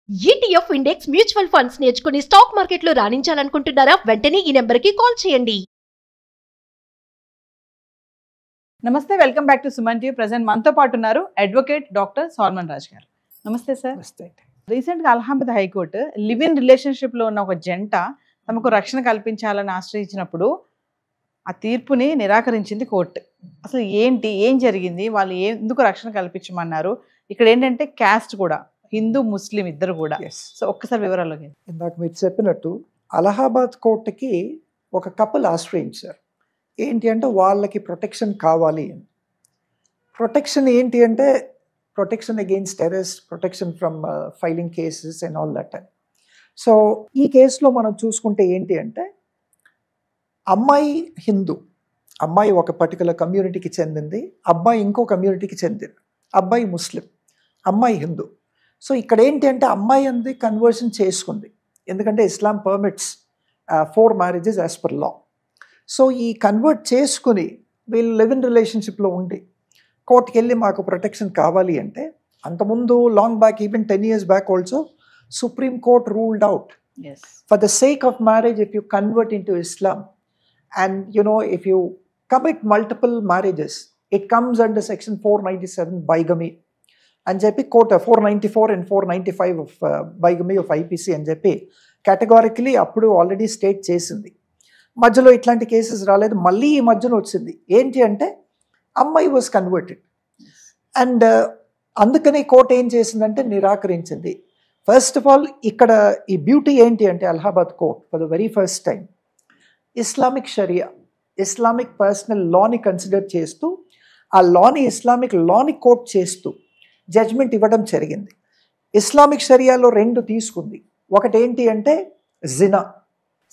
ETF index mutual funds నేర్చుకుని stock మార్కెట్లో రాణించాలనుకుంటున్నారా? వెంటనే ఈ నెంబర్కి కాల్ చేయండి. నమస్తే, welcome back to Suman TV. Present మనతో పాటు ఉన్నారు అడ్వకేట్ డాక్టర్ సాల్మన్ రాజ్ గారు. నమస్తే సార్. రీసెంట్గా అలహాబాద్ హైకోర్టు లివ్ ఇన్ రిలేషన్షిప్లో ఉన్న ఒక జంట తమకు రక్షణ కల్పించాలని ఆశ్రయించినప్పుడు ఆ తీర్పుని నిరాకరించింది కోర్టు. అసలు ఏం జరిగింది, వాళ్ళు ఎందుకు రక్షణ కల్పించమన్నారు? ఇక్కడ ఏంటంటే క్యాస్ట్ కూడా హిందూ ముస్లిం ఇద్దరు కూడా. సో ఒక్కసారి వివరాల్లోకి. ఇందాక మీరు చెప్పినట్టు అలహాబాద్ కోర్టుకి ఒక కపుల్ ఆశ్రయించారు. ఏంటి అంటే వాళ్ళకి ప్రొటెక్షన్ కావాలి అని. ప్రొటెక్షన్ ఏంటి అంటే protection against arrest, protection from filing cases and all that. So ఈ కేసులో మనం చూసుకుంటే ఏంటి అంటే అమ్మాయి హిందూ, అమ్మాయి ఒక పర్టికులర్ కమ్యూనిటీకి చెందింది, అబ్బాయి ఇంకో కమ్యూనిటీకి చెందింది. అబ్బాయి ముస్లిం, అమ్మాయి హిందూ. సో ఇక్కడ ఏంటి అంటే అమ్మాయి అంది కన్వర్షన్ చేసుకుంది, ఎందుకంటే Islam permits 4 marriages as per law. So ఈ కన్వర్ట్ చేసుకుని వీళ్ళు లివ్ ఇన్ రిలేషన్షిప్లో ఉండి కోర్టుకి వెళ్ళి మాకు ప్రొటెక్షన్ కావాలి అంటే, అంతకుముందు long back, even 10 years back also supreme court ruled out for the sake of marriage if you convert in to Islam and if you commit multiple marriages, it comes under section 497 bigamy అని చెప్పి court 494 and 495 of bigamy of IPC అని చెప్పి categorically అప్పుడు already state చేసింది. మధ్యలో ఇట్లాంటి cases రాలేదు, మళ్ళీ ఈ మధ్యన వచ్చింది. ఏంటి అంటే అమ్మాయి వాజ్ కన్వర్టెడ్ అండ్ అందుకని కోర్ట్ ఏం చేసిందంటే నిరాకరించింది. ఫస్ట్ ఆఫ్ ఆల్ ఇక్కడ ఈ బ్యూటీ ఏంటి అంటే Allahabad court for the very first time Islamic Sharia, Islamic personal లాని కన్సిడర్ చేస్తూ ఆ లాని ఇస్లామిక్ లాని కోట్ చేస్తూ జడ్జ్మెంట్ ఇవ్వడం జరిగింది. ఇస్లామిక్ షరియాలో 2 తీసుకుంది. ఒకటి ఏంటి అంటే జినా,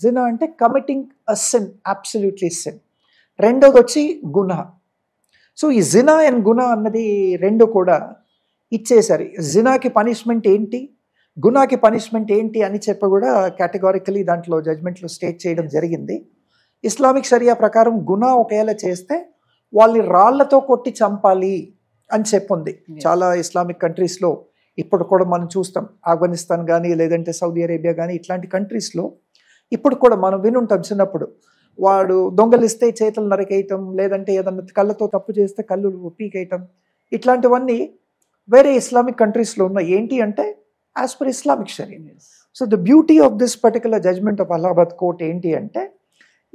జినా అంటే committing a sin, absolutely sin. రెండోది వచ్చి గునా. సో ఈ జినా అండ్ గునా అన్నది 2 కూడా ఇచ్చేసారు. జినాకి పనిష్మెంట్ ఏంటి, గునాకి పనిష్మెంట్ ఏంటి అని చెప్పి కూడా కేటగారికలీ దాంట్లో జడ్జ్మెంట్లో స్టేట్ చేయడం జరిగింది. ఇస్లామిక్ షరియా ప్రకారం గునా ఒకవేళ చేస్తే వాళ్ళని రాళ్లతో కొట్టి చంపాలి అని చెప్పుంది. చాలా ఇస్లామిక్ కంట్రీస్లో ఇప్పుడు కూడా మనం చూస్తాం, ఆఫ్ఘనిస్తాన్ కానీ లేదంటే సౌదీ అరేబియా కానీ ఇట్లాంటి కంట్రీస్లో ఇప్పుడు కూడా మనం వినుంటాం చిన్నప్పుడు, వాడు దొంగలిస్తే చేతులు నరికేయటం, లేదంటే ఏదన్నా కళ్ళతో తప్పు చేస్తే కళ్ళు పీకేయటం, ఇట్లాంటివన్నీ వేరే ఇస్లామిక్ కంట్రీస్లో ఉన్నాయి. ఏంటి అంటే as per Islamic sharia. So the beauty of this particular judgement of Allahabad court ఏంటి అంటే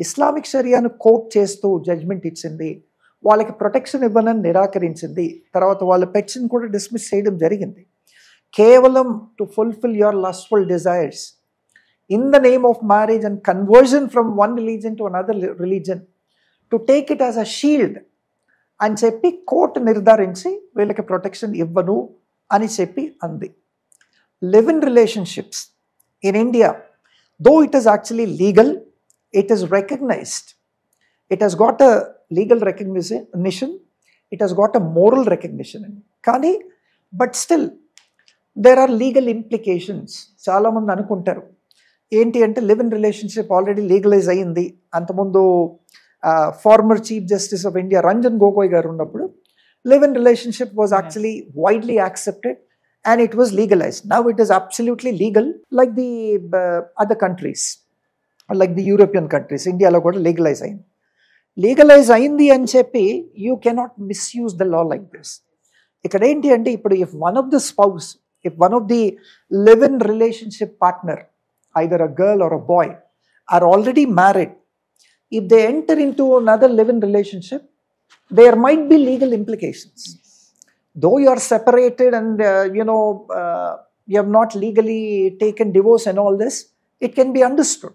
ఇస్లామిక్ షరియాను కోట్ చేస్తూ జడ్జ్మెంట్ ఇచ్చింది. వాళ్ళకి ప్రొటెక్షన్ ఇవ్వనని నిరాకరించింది. తర్వాత వాళ్ళ పెట్స్ని కూడా డిస్మిస్ చేయడం జరిగింది. కేవలం to fulfil your lustful desires in the name of marriage and conversion from one religion to another religion to take it as a shield అని చెప్పి కోర్టు నిర్ధారించి వీళ్ళకి ప్రొటెక్షన్ ఇవ్వను అని చెప్పి అంది. Live in relationships in India, though it is actually legal, it is recognized, it has got a legal recognition, it has got a moral recognition, కానీ but still there are legal implications. చాలా మంది అనుకుంటారు ఏంటి అంటే live in relationship already legalise అయ్యింది. అంతకుముందు former chief justice of India Ranjan Gogoi గారు ఉన్నప్పుడు live in relationship was actually widely accepted and it was legalized. Now it is absolutely legal like the other countries, like the European countries. ఇండియాలో కూడా legalise అయింది అని చెప్పి you cannot misuse the law like this. ఇక్కడ ఏంటి అంటే ఇప్పుడు if one of the spouse, if one of the live in relationship partner, either a girl or a boy, or already married, if they enter in to another live in relationship, there might be legal implications. Though you are separated and you have not legally taken divorce and all this, it can be understood.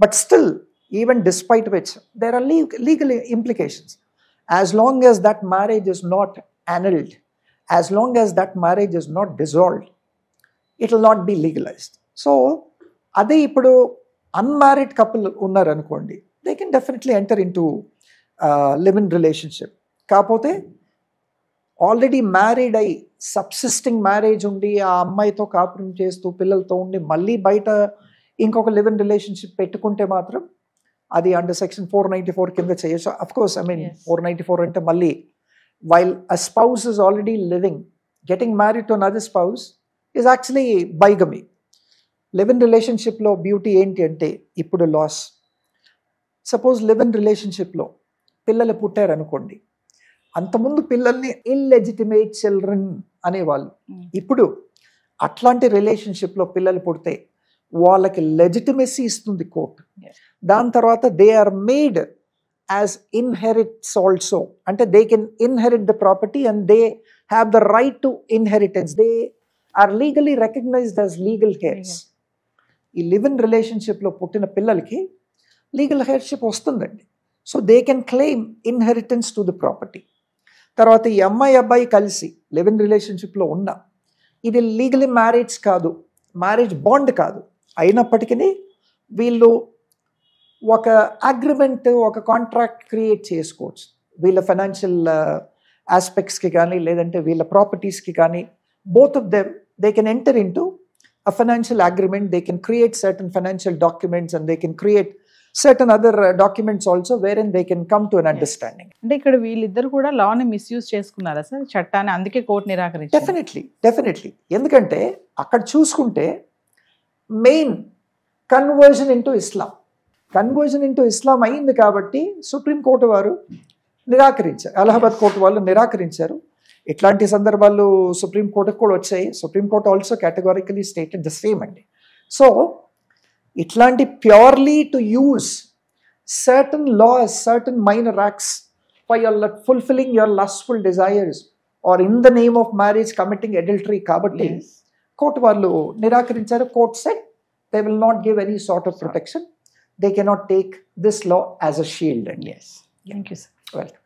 But still, even despite which, there are legal implications. As long as that marriage is not annulled, as long as that marriage is not dissolved, it will not be legalized. So, ade ippudu unmarried couple unnar anukondi, they can definitely enter into live-in relationship. Kaapothe already married అయి సబ్సిస్టింగ్ marriage ఉండి ఆ అమ్మాయితో కాపురం చేస్తూ పిల్లలతో ఉండి మళ్ళీ బయట ఇంకొక లివ్ ఇన్ రిలేషన్షిప్ పెట్టుకుంటే మాత్రం అది అండర్ సెక్షన్ 494 కింద చేయొచ్చు. అఫ్ కోర్స్ 494 అంటే మళ్ళీ while a spouse is already living, getting married to another spouse, is actually బైగమీ. Live in రిలేషన్షిప్లో బ్యూటీ ఏంటి అంటే ఇప్పుడు లాస్. సపోజ్ లివ్ ఇన్ రిలేషన్షిప్లో పిల్లలు పుట్టారనుకోండి, అంతకుముందు పిల్లల్ని ఇల్లెజిటిమేట్ చిల్డ్రన్ అనేవాళ్ళు. ఇప్పుడు అట్లాంటి రిలేషన్షిప్లో పిల్లలు పుడితే వాళ్ళకి లెజిటిమసీ ఇస్తుంది కోర్ట్. దాని తర్వాత they are made as inherits also, అంటే they can inherit the property and they have the right to inheritance. They are legally recognised as legal heirs. ఈ లివ్ ఇన్ రిలేషన్షిప్లో పుట్టిన పిల్లలకి లీగల్ హెయిర్షిప్ వస్తుందండి. So they can claim inheritance to the property. తర్వాత ఈ అమ్మాయి అబ్బాయి కలిసి లివ్ ఇన్ రిలేషన్షిప్లో ఉన్నా, ఇది లీగలీ మ్యారేజ్ కాదు, మ్యారేజ్ బాండ్ కాదు, అయినప్పటికీ వీళ్ళు ఒక అగ్రిమెంట్, ఒక కాంట్రాక్ట్ క్రియేట్ చేసుకోవచ్చు. వీళ్ళ ఫైనాన్షియల్ ఆస్పెక్ట్స్కి కానీ లేదంటే వీళ్ళ ప్రాపర్టీస్కి కానీ, both of them they can enter in to a financial agreement. They can create certain financial documents and they can create certain other documents also wherein they can come to an understanding. అంటే ఇక్కడ వీళ్ళిద్దరు కూడా లాని misuse చేసుకున్నారా sir, చట్టాన్ని? అందుకే court నిరాకరించింది. Definitely. ఎందుకంటే అక్కడ చూసుకుంటే మెయిన్ కన్వర్జన్ ఇంటూ ఇస్లాం అయింది కాబట్టి సుప్రీంకోర్టు వారు నిరాకరించారు, అలహాబాద్ కోర్టు వాళ్ళు నిరాకరించారు. ఇట్లాంటి సందర్భాలు సుప్రీంకోర్టుకు కూడా వచ్చాయి. Supreme court also categorically stated the same అండి. సో ఇట్లాంటి purely to use certain laws, certain minor acts for your fulfilling your lustful desires or in the name of marriage committing adultery కాబట్టి కోర్టు వాళ్ళు నిరాకరించారు. Court said they will not give any sort of protection. They cannot take this law as a shield. Thank you sir. Welcome.